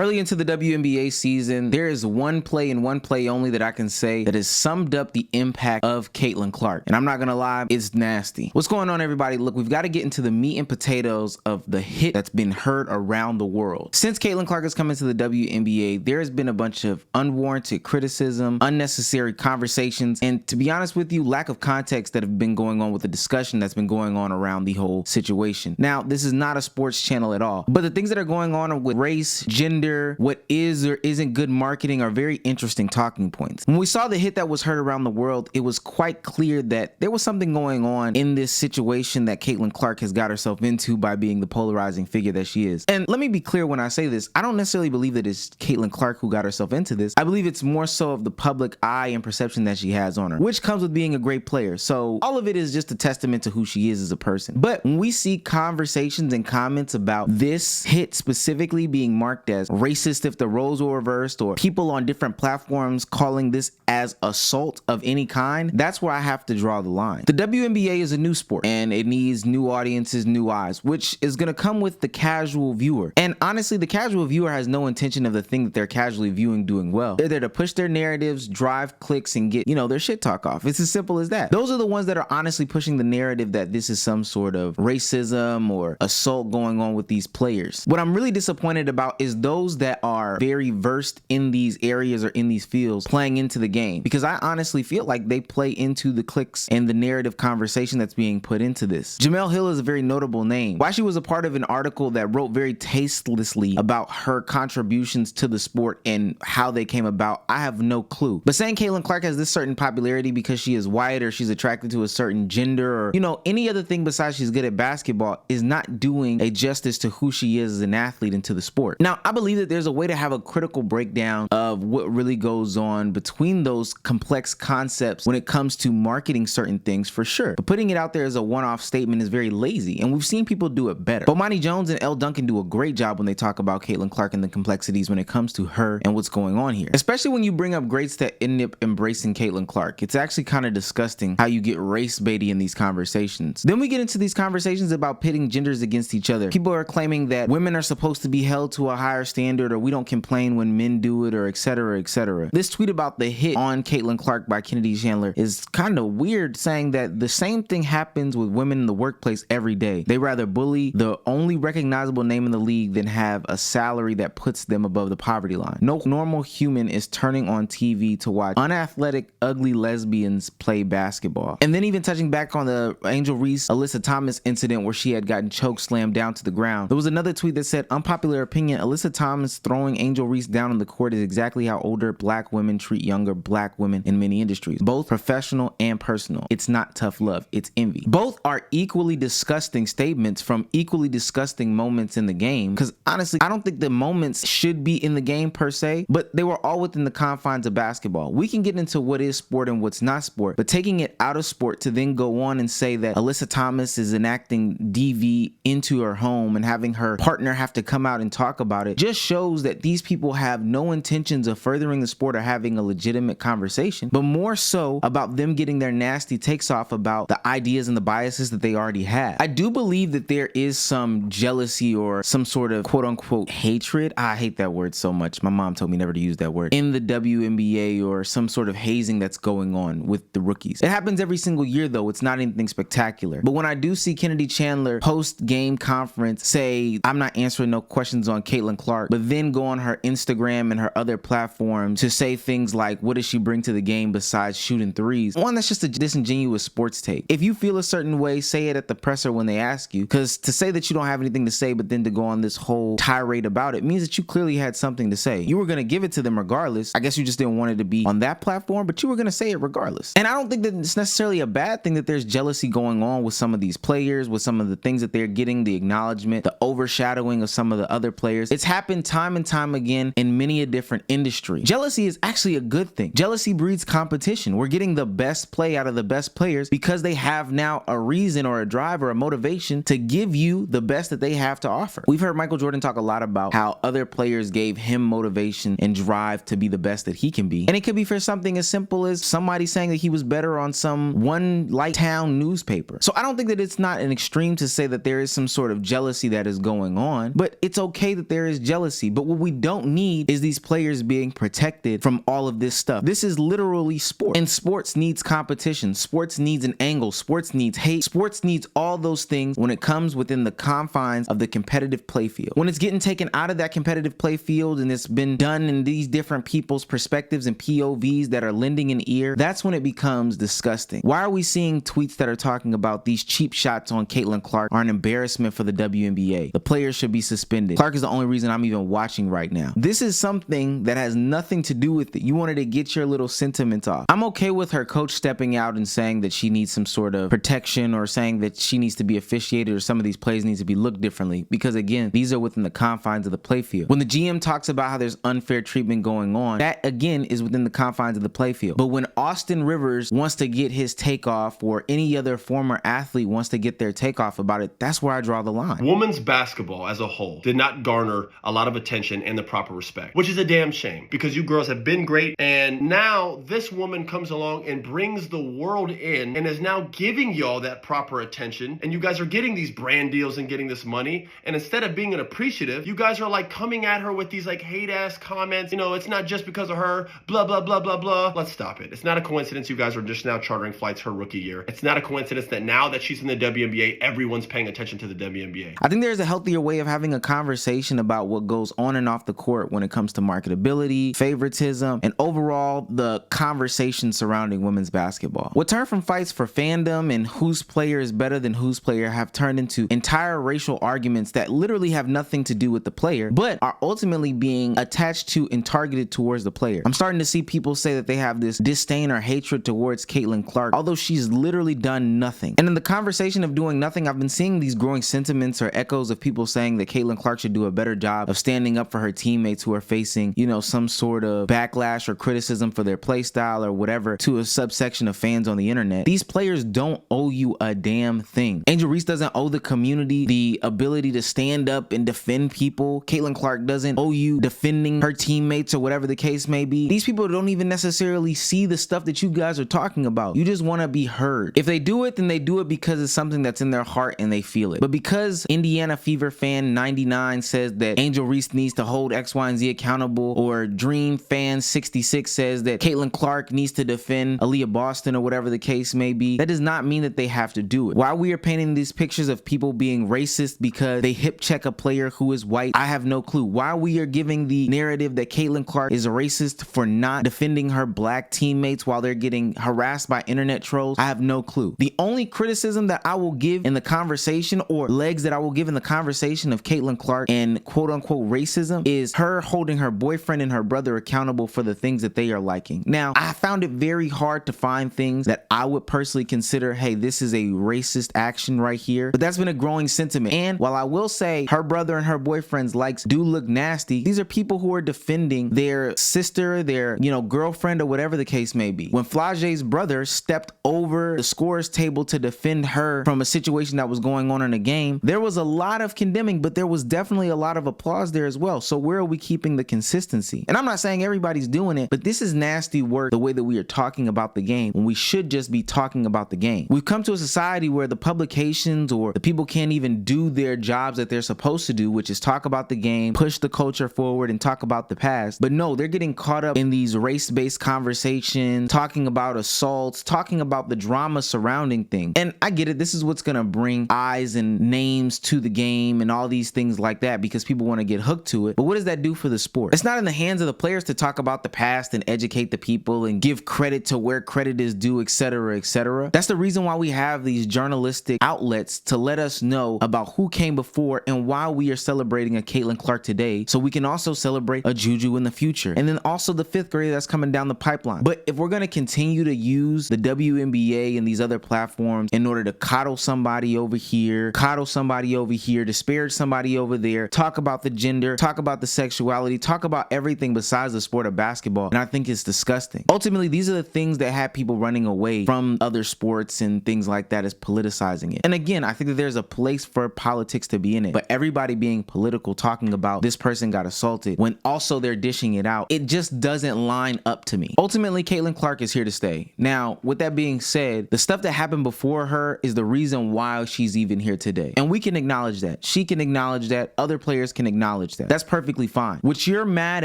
Early into the WNBA season, there is one play and one play only that I can say that has summed up the impact of Caitlin Clark. And I'm not gonna lie, it's nasty. What's going on, everybody? Look, we've got to get into the meat and potatoes of the hit that's been heard around the world. Since Caitlin Clark has come into the WNBA, there has been a bunch of unwarranted criticism, unnecessary conversations, and to be honest with you, lack of context that have been going on with the discussion that's been going on around the whole situation. Now, this is not a sports channel at all, but the things that are going on with race, gender, what is or isn't good marketing are very interesting talking points. When we saw the hit that was heard around the world, it was quite clear that there was something going on in this situation that Caitlin Clark has got herself into by being the polarizing figure that she is. And let me be clear when I say this, I don't necessarily believe that it's Caitlin Clark who got herself into this. I believe it's more so of the public eye and perception that she has on her, which comes with being a great player. So all of it is just a testament to who she is as a person. But when we see conversations and comments about this hit specifically being marked as racist if the roles were reversed, or people on different platforms calling this as assault of any kind, that's where I have to draw the line. The WNBA is a new sport and it needs new audiences, new eyes, which is going to come with the casual viewer. And honestly, the casual viewer has no intention of the thing that they're casually viewing doing well. They're there to push their narratives, drive clicks, and get, their shit talk off. It's as simple as that. Those are the ones that are honestly pushing the narrative that this is some sort of racism or assault going on with these players. What I'm really disappointed about is those that are very versed in these areas or in these fields playing into the game, because I honestly feel like they play into the clicks and the narrative conversation that's being put into this. Jemele Hill is a very notable name. Why she was a part of an article that wrote very tastelessly about her contributions to the sport and how they came about, I have no clue. But saying Caitlin Clark has this certain popularity because she is white or she's attracted to a certain gender or any other thing besides she's good at basketball is not doing a justice to who she is as an athlete and to the sport. Now, I believe that there's a way to have a critical breakdown of what really goes on between those complex concepts when it comes to marketing certain things, for sure. But putting it out there as a one-off statement is very lazy, and we've seen people do it better. Bomani Jones and Elle Duncan do a great job when they talk about Caitlin Clark and the complexities when it comes to her and what's going on here. Especially when you bring up greats that end up embracing Caitlin Clark. It's actually kind of disgusting how you get race baity in these conversations. Then we get into these conversations about pitting genders against each other. People are claiming that women are supposed to be held to a higher standard, or we don't complain when men do it, or etc, etc. This tweet about the hit on Caitlin Clark by Kennedy Chandler is kind of weird, saying that the same thing happens with women in the workplace every day. They rather bully the only recognizable name in the league than have a salary that puts them above the poverty line. No normal human is turning on TV to watch unathletic, ugly lesbians play basketball. And then even touching back on the Angel Reese, Alyssa Thomas incident where she had gotten choke slammed down to the ground, there was another tweet that said, unpopular opinion, Alyssa Thomas throwing Angel Reese down on the court is exactly how older black women treat younger black women in many industries, both professional and personal. It's not tough love, it's envy. Both are equally disgusting statements from equally disgusting moments in the game, because honestly, I don't think the moments should be in the game per se, but they were all within the confines of basketball. We can get into what is sport and what's not sport, but taking it out of sport to then go on and say that Alyssa Thomas is enacting DV into her home and having her partner have to come out and talk about it just shows that these people have no intentions of furthering the sport or having a legitimate conversation, but more so about them getting their nasty takes off about the ideas and the biases that they already had. I do believe that there is some jealousy or some sort of quote unquote hatred. I hate that word so much. My mom told me never to use that word in the WNBA, or some sort of hazing that's going on with the rookies. It happens every single year though. It's not anything spectacular. But when I do see Kennedy Chandler post game conference say, I'm not answering no questions on Caitlin Clark, but then go on her Instagram and her other platforms to say things like, what does she bring to the game besides shooting threes? One, that's just a disingenuous sports take. If you feel a certain way, say it at the presser when they ask you, because to say that you don't have anything to say but then to go on this whole tirade about it means that you clearly had something to say. You were going to give it to them regardless. I guess you just didn't want it to be on that platform, but you were going to say it regardless. And I don't think that it's necessarily a bad thing that there's jealousy going on with some of these players, with some of the things that they're getting, the acknowledgement, the overshadowing of some of the other players. It's happened time and time again in many a different industry. Jealousy is actually a good thing. Jealousy breeds competition. We're getting the best play out of the best players because they have now a reason or a drive or a motivation to give you the best that they have to offer. We've heard Michael Jordan talk a lot about how other players gave him motivation and drive to be the best that he can be. And it could be for something as simple as somebody saying that he was better on some one light town newspaper. So I don't think that it's not an extreme to say that there is some sort of jealousy that is going on, but it's okay that there is jealousy. But what we don't need is these players being protected from all of this stuff. This is literally sport, and sports needs competition. Sports needs an angle. Sports needs hate. Sports needs all those things when it comes within the confines of the competitive playfield. When it's getting taken out of that competitive playfield and it's been done in these different people's perspectives and POVs that are lending an ear, that's when it becomes disgusting. Why are we seeing tweets that are talking about these cheap shots on Caitlin Clark are an embarrassment for the WNBA? The players should be suspended. Clark is the only reason I'm even watching right now. This is something that has nothing to do with it. You wanted to get your little sentiment off. I'm okay with her coach stepping out and saying that she needs some sort of protection, or saying that she needs to be officiated, or some of these plays need to be looked differently, because again, these are within the confines of the playfield. When the GM talks about how there's unfair treatment going on, that again is within the confines of the playfield. But when Austin Rivers wants to get his takeoff, or any other former athlete wants to get their takeoff about it, that's where I draw the line. Women's basketball as a whole did not garner a lot of attention and the proper respect, which is a damn shame, because you girls have been great, and now this woman comes along and brings the world in and is now giving y'all that proper attention, and you guys are getting these brand deals and getting this money, and instead of being an appreciative, you guys are like coming at her with these like hate ass comments. You know, it's not just because of her, blah blah blah blah blah. Let's stop it. It's not a coincidence you guys are just now chartering flights her rookie year. It's not a coincidence that now that she's in the WNBA, everyone's paying attention to the WNBA. I think there's a healthier way of having a conversation about what goes on and off the court when it comes to marketability, favoritism, and overall the conversation surrounding women's basketball. What turned from fights for fandom and whose player is better than whose player have turned into entire racial arguments that literally have nothing to do with the player, but are ultimately being attached to and targeted towards the player. I'm starting to see people say that they have this disdain or hatred towards Caitlin Clark, although she's literally done nothing. And in the conversation of doing nothing, I've been seeing these growing sentiments or echoes of people saying that Caitlin Clark should do a better job of standing up for her teammates who are facing, you know, some sort of backlash or criticism for their play style or whatever to a subsection of fans on the internet. These players don't owe you a damn thing. Angel Reese doesn't owe the community the ability to stand up and defend people. Caitlin Clark doesn't owe you defending her teammates or whatever the case may be. These people don't even necessarily see the stuff that you guys are talking about. You just want to be heard. If they do it, then they do it because it's something that's in their heart and they feel it. But because Indiana Fever fan 99 says that Angel Reese needs to hold X, Y, and Z accountable, or Dream fan 66 says that Caitlin Clark needs to defend Aaliyah Boston or whatever the case may be, that does not mean that they have to do it. Why we are painting these pictures of people being racist because they hip check a player who is white, I have no clue. Why we are giving the narrative that Caitlin Clark is a racist for not defending her black teammates while they're getting harassed by internet trolls, I have no clue. The only criticism that I will give in the conversation, or legs that I will give in the conversation of Caitlin Clark and quote unquote racism, is her holding her boyfriend and her brother accountable for the things that they are liking. Now, I found it very hard to find things that I would personally consider, hey, this is a racist action right here, but that's been a growing sentiment. And while I will say her brother and her boyfriend's likes do look nasty, these are people who are defending their sister, their, you know, girlfriend, or whatever the case may be. When Flage's brother stepped over the scorer's table to defend her from a situation that was going on in a game, there was a lot of condemning, but there was definitely a lot of applause there as well. So where are we keeping the consistency? And I'm not saying everybody's doing it, but this is nasty work, the way that we are talking about the game, when we should just be talking about the game. We've come to a society where the publications or the people can't even do their jobs that they're supposed to do, which is talk about the game, push the culture forward, and talk about the past. But no, they're getting caught up in these race-based conversations, talking about assaults, talking about the drama surrounding things. And I get it, this is what's gonna bring eyes and names to the game and all these things like that, because people want to get hooked to it. But what does that do for the sport? It's not in the hands of the players to talk about the past and educate the people and give credit to where credit is due, etc., etc. That's the reason why we have these journalistic outlets, to let us know about who came before and why we are celebrating a Caitlin Clark today, so we can also celebrate a Juju in the future, and then also the fifth grader that's coming down the pipeline. But if we're going to continue to use the WNBA and these other platforms in order to coddle somebody over here, disparage somebody over there, talk about the gender, talk about the sexuality, talk about everything everything besides the sport of basketball, and I think it's disgusting. Ultimately, these are the things that have people running away from other sports and things like that, is politicizing it. And again, I think that there's a place for politics to be in it, but everybody being political, talking about this person got assaulted when also they're dishing it out, it just doesn't line up to me. Ultimately, Caitlin Clark is here to stay. Now, with that being said, the stuff that happened before her is the reason why she's even here today. And we can acknowledge that. She can acknowledge that. Other players can acknowledge that. That's perfectly fine. What you're mad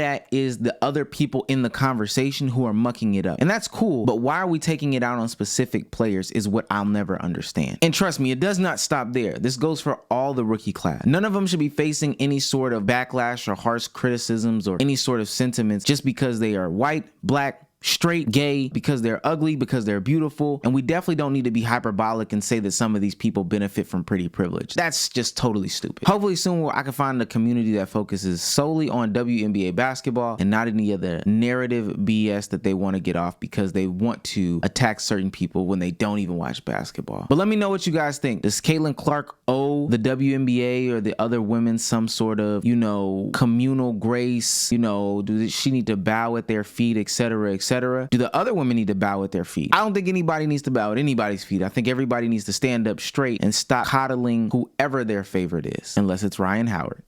at is the other people in the conversation who are mucking it up. And that's cool, but why are we taking it out on specific players is what I'll never understand. And trust me, it does not stop there. This goes for all the rookie class. None of them should be facing any sort of backlash or harsh criticisms or any sort of sentiments just because they are white, black, straight, gay, because they're ugly, because they're beautiful. And we definitely don't need to be hyperbolic and say that some of these people benefit from pretty privilege. That's just totally stupid. Hopefully soon I can find a community that focuses solely on WNBA basketball and not any other narrative BS that they want to get off because they want to attack certain people when they don't even watch basketball. But let me know what you guys think. Does Caitlin Clark owe the WNBA or the other women some sort of, communal grace? Does she need to bow at their feet, etc., etc.? Do the other women need to bow at their feet? I don't think anybody needs to bow at anybody's feet. I think everybody needs to stand up straight and stop coddling whoever their favorite is, unless it's Ryan Howard.